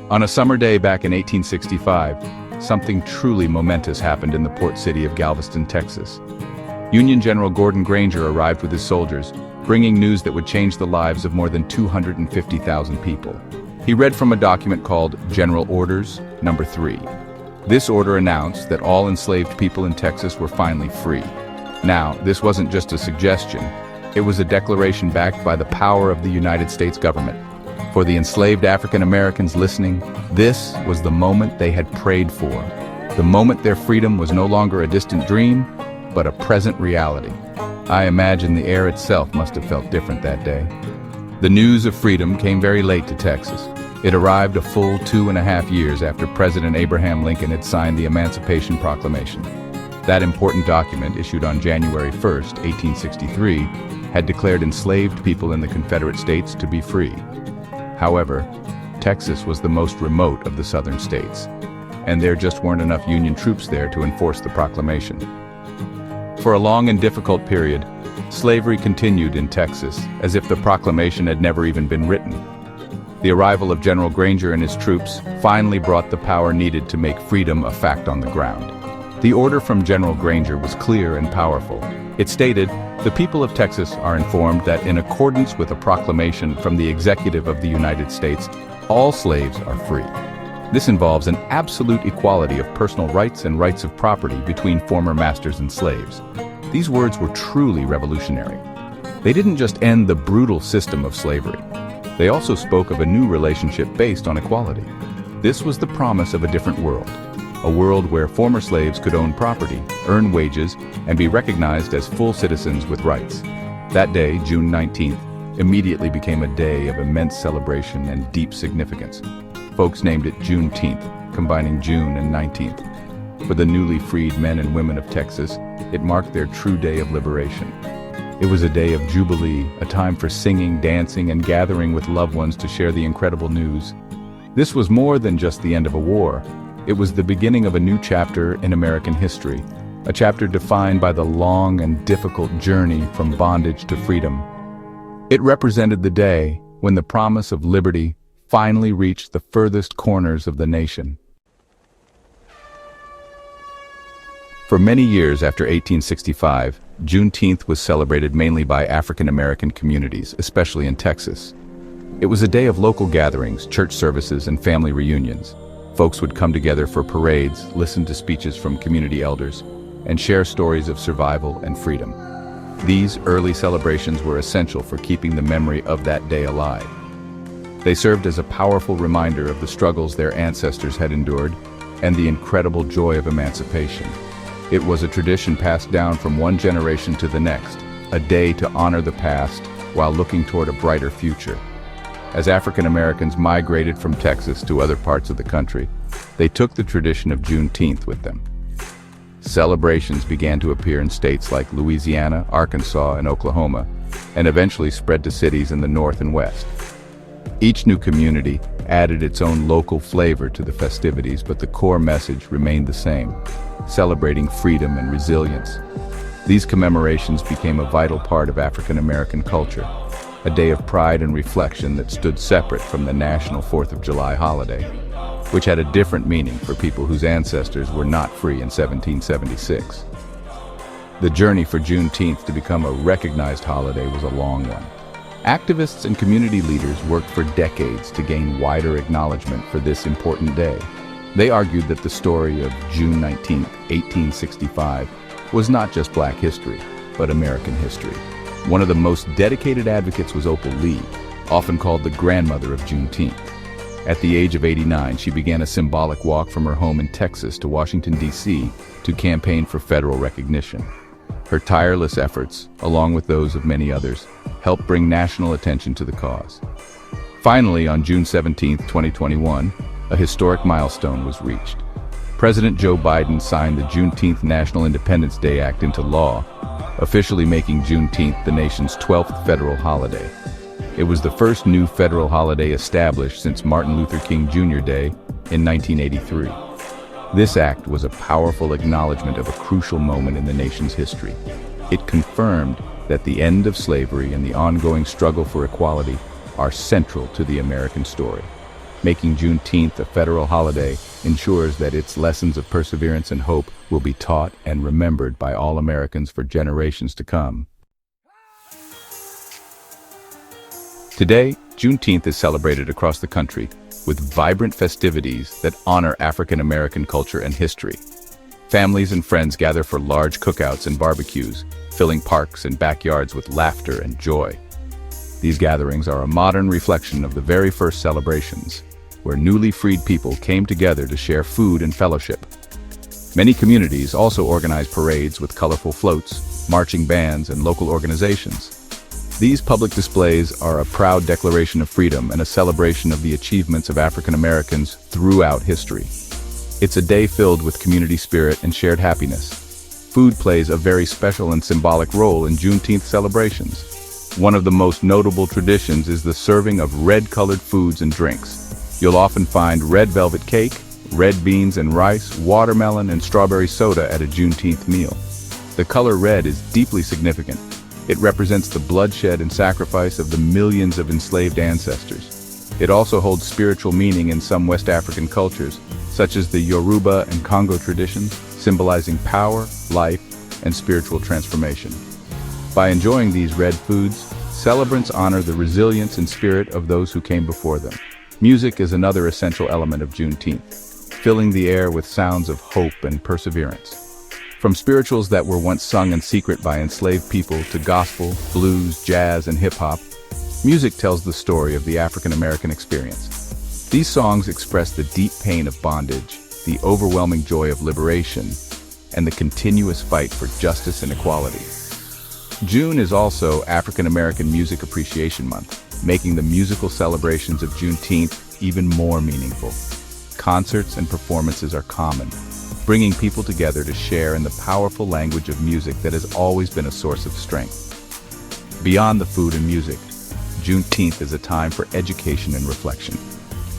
On a summer day back in 1865, something truly momentous happened in the port city of Galveston, Texas. Union General Gordon Granger arrived with his soldiers, bringing news that would change the lives of more than 250,000 people. He read from a document called General Orders No. 3. This order announced that all enslaved people in Texas were finally free. Now, this wasn't just a suggestion. It was a declaration backed by the power of the United States government. For the enslaved African Americans listening, this was the moment they had prayed for. The moment their freedom was no longer a distant dream, but a present reality. I imagine the air itself must have felt different that day. The news of freedom came very late to Texas. It arrived a full 2.5 years after President Abraham Lincoln had signed the Emancipation Proclamation. That important document, issued on January 1st, 1863, had declared enslaved people in the Confederate States to be free. However, Texas was the most remote of the southern states, and there just weren't enough Union troops there to enforce the proclamation. For a long and difficult period, slavery continued in Texas, as if the proclamation had never even been written. The arrival of General Granger and his troops finally brought the power needed to make freedom a fact on the ground. The order from General Granger was clear and powerful. It stated, "The people of Texas are informed that in accordance with a proclamation from the Executive of the United States, all slaves are free. This involves an absolute equality of personal rights and rights of property between former masters and slaves." These words were truly revolutionary. They didn't just end the brutal system of slavery. They also spoke of a new relationship based on equality. This was the promise of a different world, a world where former slaves could own property, earn wages, and be recognized as full citizens with rights. That day, June 19th, immediately became a day of immense celebration and deep significance. Folks named it Juneteenth, combining June and 19th. For the newly freed men and women of Texas, it marked their true day of liberation. It was a day of jubilee, a time for singing, dancing, and gathering with loved ones to share the incredible news. This was more than just the end of a war. It was the beginning of a new chapter in American history, a chapter defined by the long and difficult journey from bondage to freedom. It represented the day when the promise of liberty finally reached the furthest corners of the nation. For many years after 1865, Juneteenth was celebrated mainly by African American communities, especially in Texas. It was a day of local gatherings, church services, and family reunions. Folks would come together for parades, listen to speeches from community elders, and share stories of survival and freedom. These early celebrations were essential for keeping the memory of that day alive. They served as a powerful reminder of the struggles their ancestors had endured and the incredible joy of emancipation. It was a tradition passed down from one generation to the next, a day to honor the past while looking toward a brighter future. As African Americans migrated from Texas to other parts of the country, they took the tradition of Juneteenth with them. Celebrations began to appear in states like Louisiana, Arkansas, and Oklahoma, and eventually spread to cities in the North and West. Each new community added its own local flavor to the festivities, but the core message remained the same: celebrating freedom and resilience. These commemorations became a vital part of African American culture, a day of pride and reflection that stood separate from the national 4th of July holiday, which had a different meaning for people whose ancestors were not free in 1776. The journey for Juneteenth to become a recognized holiday was a long one. Activists and community leaders worked for decades to gain wider acknowledgement for this important day. They argued that the story of June 19, 1865, was not just Black history, but American history. One of the most dedicated advocates was Opal Lee, often called the grandmother of Juneteenth. At the age of 89, she began a symbolic walk from her home in Texas to Washington, D.C. to campaign for federal recognition. Her tireless efforts, along with those of many others, helped bring national attention to the cause. Finally, on June 17, 2021, a historic milestone was reached. President Joe Biden signed the Juneteenth National Independence Day Act into law, officially making Juneteenth the nation's 12th federal holiday. It was the first new federal holiday established since Martin Luther King Jr. Day in 1983. This act was a powerful acknowledgement of a crucial moment in the nation's history. It confirmed that the end of slavery and the ongoing struggle for equality are central to the American story. Making Juneteenth a federal holiday ensures that its lessons of perseverance and hope will be taught and remembered by all Americans for generations to come. Today, Juneteenth is celebrated across the country with vibrant festivities that honor African American culture and history. Families and friends gather for large cookouts and barbecues, filling parks and backyards with laughter and joy. These gatherings are a modern reflection of the very first celebrations, where newly freed people came together to share food and fellowship. Many communities also organize parades with colorful floats, marching bands, and local organizations. These public displays are a proud declaration of freedom and a celebration of the achievements of African Americans throughout history. It's a day filled with community spirit and shared happiness. Food plays a very special and symbolic role in Juneteenth celebrations. One of the most notable traditions is the serving of red-colored foods and drinks. You'll often find red velvet cake, red beans and rice, watermelon, and strawberry soda at a Juneteenth meal. The color red is deeply significant. It represents the bloodshed and sacrifice of the millions of enslaved ancestors. It also holds spiritual meaning in some West African cultures, such as the Yoruba and Congo traditions, symbolizing power, life, and spiritual transformation. By enjoying these red foods, celebrants honor the resilience and spirit of those who came before them. Music is another essential element of Juneteenth, filling the air with sounds of hope and perseverance. From spirituals that were once sung in secret by enslaved people to gospel, blues, jazz, and hip-hop, music tells the story of the African American experience. These songs express the deep pain of bondage, the overwhelming joy of liberation, and the continuous fight for justice and equality. June is also African American Music Appreciation Month, making the musical celebrations of Juneteenth even more meaningful. Concerts and performances are common, bringing people together to share in the powerful language of music that has always been a source of strength. Beyond the food and music, Juneteenth is a time for education and reflection.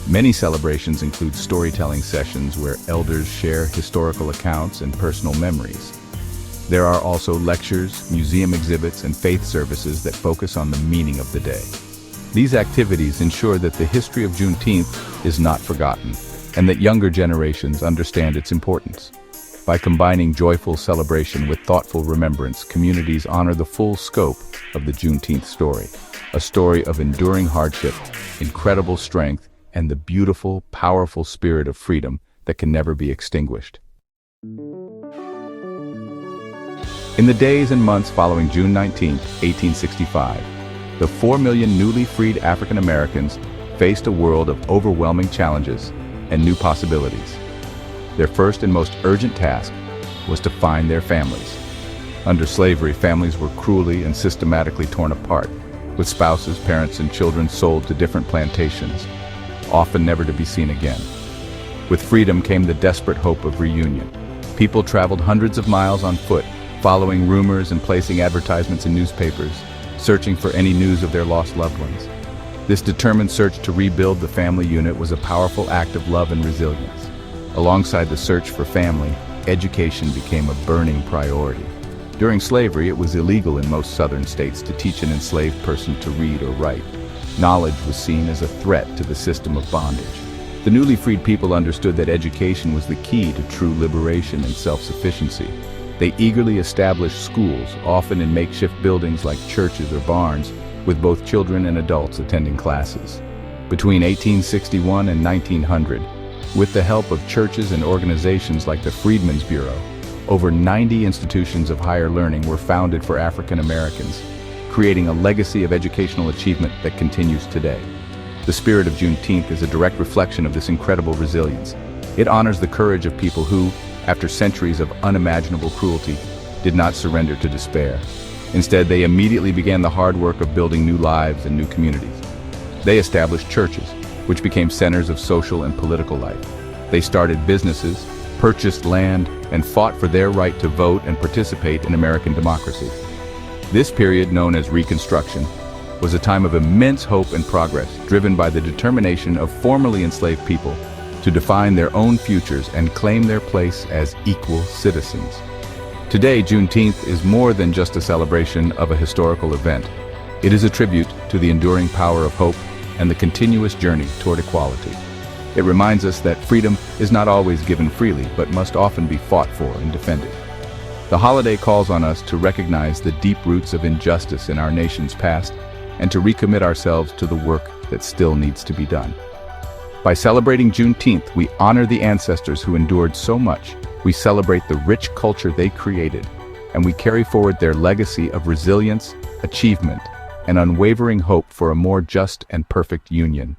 Many celebrations include storytelling sessions where elders share historical accounts and personal memories. There are also lectures, museum exhibits, and faith services that focus on the meaning of the day. These activities ensure that the history of Juneteenth is not forgotten, and that younger generations understand its importance. By combining joyful celebration with thoughtful remembrance, communities honor the full scope of the Juneteenth story, a story of enduring hardship, incredible strength, and the beautiful, powerful spirit of freedom that can never be extinguished. In the days and months following June 19, 1865, the 4 million newly freed African Americans faced a world of overwhelming challenges and new possibilities. Their first and most urgent task was to find their families. Under slavery, families were cruelly and systematically torn apart, with spouses, parents, and children sold to different plantations, often never to be seen again. With freedom came the desperate hope of reunion. People traveled hundreds of miles on foot, following rumors and placing advertisements in newspapers, searching for any news of their lost loved ones. This determined search to rebuild the family unit was a powerful act of love and resilience. Alongside the search for family, education became a burning priority. During slavery, it was illegal in most southern states to teach an enslaved person to read or write. Knowledge was seen as a threat to the system of bondage. The newly freed people understood that education was the key to true liberation and self-sufficiency. They eagerly established schools, often in makeshift buildings like churches or barns, with both children and adults attending classes. Between 1861 and 1900, with the help of churches and organizations like the Freedmen's Bureau, over 90 institutions of higher learning were founded for African Americans, creating a legacy of educational achievement that continues today. The spirit of Juneteenth is a direct reflection of this incredible resilience. It honors the courage of people who, after centuries of unimaginable cruelty, did not surrender to despair. Instead, they immediately began the hard work of building new lives and new communities. They established churches, which became centers of social and political life. They started businesses, purchased land, and fought for their right to vote and participate in American democracy. This period, known as Reconstruction, was a time of immense hope and progress, driven by the determination of formerly enslaved people to define their own futures and claim their place as equal citizens. Today, Juneteenth is more than just a celebration of a historical event. It is a tribute to the enduring power of hope and the continuous journey toward equality. It reminds us that freedom is not always given freely, but must often be fought for and defended. The holiday calls on us to recognize the deep roots of injustice in our nation's past and to recommit ourselves to the work that still needs to be done. By celebrating Juneteenth, we honor the ancestors who endured so much, we celebrate the rich culture they created, and we carry forward their legacy of resilience, achievement, and unwavering hope for a more just and perfect union.